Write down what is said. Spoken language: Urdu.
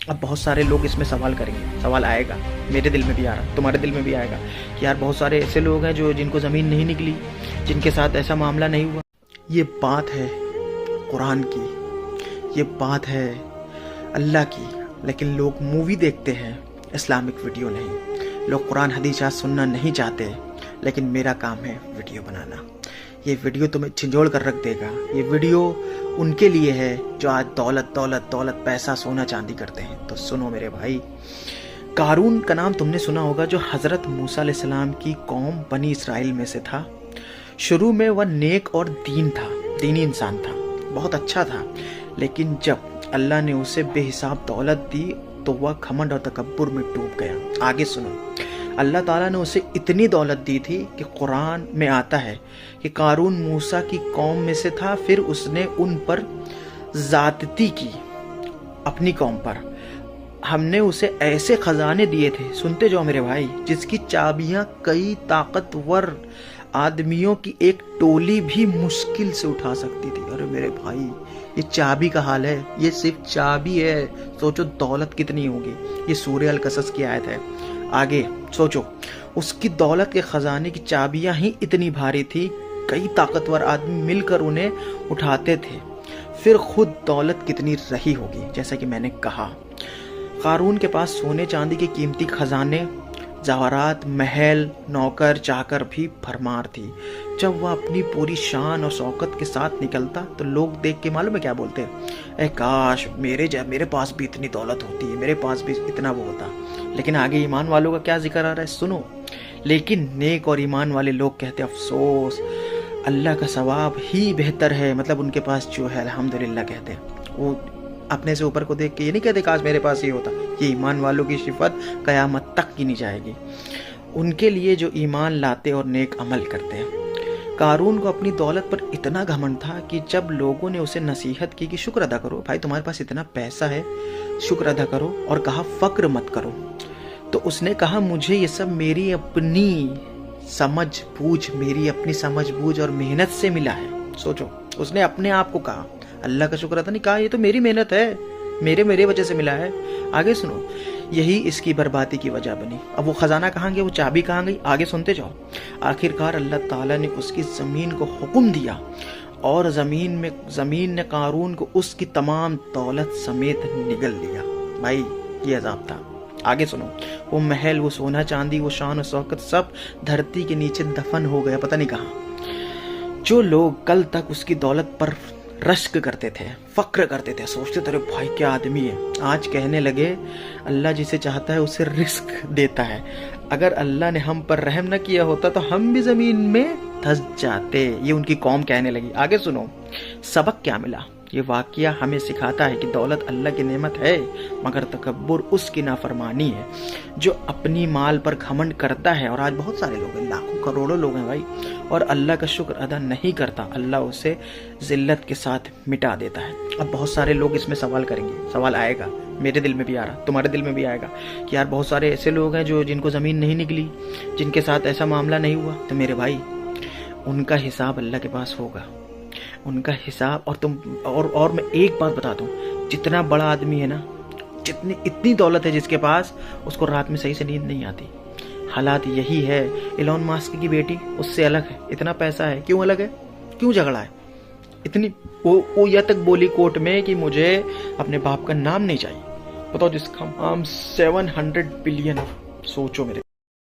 اب بہت سارے لوگ اس میں سوال کریں گے، سوال آئے گا، میرے دل میں بھی آ رہا، تمہارے دل میں بھی آئے گا کہ یار بہت سارے ایسے لوگ ہیں جن کو زمین نہیں نکلی، جن کے ساتھ ایسا معاملہ نہیں ہوا۔ یہ بات ہے قرآن کی، یہ بات ہے اللہ کی، لیکن لوگ مووی دیکھتے ہیں، اسلامک ویڈیو نہیں۔ لوگ قرآن حدیث سننا نہیں چاہتے، لیکن میرا کام ہے ویڈیو بنانا۔ یہ ویڈیو تمہیں جھنجھوڑ کر رکھ دے گا۔ یہ ویڈیو ان کے لیے ہے جو آج دولت دولت دولت، پیسہ سونا چاندی کرتے ہیں۔ تو سنو میرے بھائی، قارون کا نام تم نے سنا ہوگا، جو حضرت موسیٰ علیہ السلام کی قوم بنی اسرائیل میں سے تھا۔ شروع میں وہ نیک اور دینی انسان تھا، بہت اچھا تھا، لیکن جب اللہ نے اسے بے حساب دولت دی تو وہ گھمنڈ اور تکبر میں ڈوب گیا۔ آگے سنو، اللہ تعالیٰ نے اسے اتنی دولت دی تھی کہ قرآن میں آتا ہے کہ قارون موسیٰ کی قوم میں سے تھا، پھر اس نے ان پر زیادتی کی، اپنی قوم پر۔ ہم نے اسے ایسے خزانے دیے تھے، سنتے جاؤ میرے بھائی، جس کی چابیاں کئی طاقتور آدمیوں کی ایک ٹولی بھی مشکل سے اٹھا سکتی تھی۔ ارے میرے بھائی، یہ چابی کا حال ہے، یہ صرف چابی ہے، سوچو دولت کتنی ہوگی۔ یہ سورہ القصص کی آیت ہے۔ آگے سوچو، اس کی دولت کے خزانے کی چابیاں ہی اتنی بھاری تھی، کئی طاقتور آدمی مل کر انہیں اٹھاتے تھے، پھر خود دولت کتنی رہی ہوگی۔ جیسا کہ میں نے کہا، قارون کے پاس سونے چاندی کے قیمتی خزانے، زیورات، محل، نوکر چاکر بھی بھرمار تھی۔ جب وہ اپنی پوری شان اور شوکت کے ساتھ نکلتا تو لوگ دیکھ کے معلوم ہے کیا بولتے؟ اے کاش میرے پاس بھی اتنی دولت ہوتی ہے، میرے پاس بھی اتنا وہ ہوتا۔ لیکن آگے ایمان والوں کا کیا ذکر آ رہا ہے، سنو۔ لیکن نیک اور ایمان والے لوگ کہتے افسوس، اللہ کا ثواب ہی بہتر ہے، مطلب ان کے پاس جو ہے الحمدللہ کہتے ہیں۔ وہ اپنے سے اوپر کو دیکھ کے یہ نہیں کہتے کاش میرے پاس یہ ہوتا۔ یہ ایمان والوں کی صفت قیامت تک کی نہیں جائے گی، ان کے لیے جو ایمان لاتے اور نیک عمل کرتے ہیں۔ قارون کو اپنی دولت پر اتنا گھمنڈ تھا کہ جب لوگوں نے اسے نصیحت کی کہ شکر ادا کرو، بھائی تمہارے پاس اتنا پیسہ ہے، شکر ادا کرو، اور کہا فقر مت کرو، تو اس نے کہا مجھے یہ سب میری اپنی سمجھ بوجھ اور محنت سے ملا ہے۔ سوچو، اس نے اپنے آپ کو کہا، اللہ کا شکر ادا نہیں کہا، یہ تو میری محنت ہے، میرے وجہ سے ملا ہے۔ آگے سنو، یہی اس کی بربادی کی وجہ بنی۔ اب وہ خزانہ کہاں گیا، وہ چابی کہاں گئی، آگے سنتے جاؤ۔ آخرکار اللہ تعالیٰ نے اس کی زمین کو حکم دیا، اور زمین نے قارون کو اس کی تمام دولت سمیت نگل لیا۔ بھائی یہ عذاب تھا۔ آگے سنو، وہ محل، وہ سونا چاندی، وہ شان و شوکت سب دھرتی کے نیچے دفن ہو گیا، پتہ نہیں کہاں۔ جو لوگ کل تک اس کی دولت پر رشک کرتے تھے، فخر کرتے تھے، سوچتے تھے بھائی کیا آدمی ہے، آج کہنے لگے اللہ جسے چاہتا ہے اسے رزق دیتا ہے، اگر اللہ نے ہم پر رحم نہ کیا ہوتا تو ہم بھی زمین میں دھس جاتے۔ یہ ان کی قوم کہنے لگی۔ آگے سنو، سبق کیا ملا۔ یہ واقعہ ہمیں سکھاتا ہے کہ دولت اللہ کی نعمت ہے، مگر تکبر اس کی نافرمانی ہے۔ جو اپنی مال پر گھمنڈ کرتا ہے، اور آج بہت سارے لوگ ہیں، لاکھوں کروڑوں لوگ ہیں بھائی، اور اللہ کا شکر ادا نہیں کرتا، اللہ اسے ذلت کے ساتھ مٹا دیتا ہے۔ اب بہت سارے لوگ اس میں سوال کریں گے، سوال آئے گا، میرے دل میں بھی آ رہا، تمہارے دل میں بھی آئے گا کہ یار بہت سارے ایسے لوگ ہیں جن کو زمین نہیں نکلی، جن کے ساتھ ایسا معاملہ نہیں ہوا۔ تو میرے بھائی، ان کا حساب اللہ کے پاس ہوگا، ان کا حساب۔ اور میں ایک بات بتا دوں، جتنا بڑا آدمی ہے نا، اتنی دولت ہے جس کے پاس، اس کو رات میں صحیح سے نیند نہیں آتی۔ حالات یہی ہے۔ ایلون ماسک کی بیٹی اس سے الگ ہے، اتنا پیسہ ہے، کیوں الگ ہے، کیوں جھگڑا ہے اتنی؟ وہ یہ تک بولی کورٹ میں کہ مجھے اپنے باپ کا نام نہیں چاہیے، بتاؤ، جس کا نام 700 بلین۔ سوچو میرے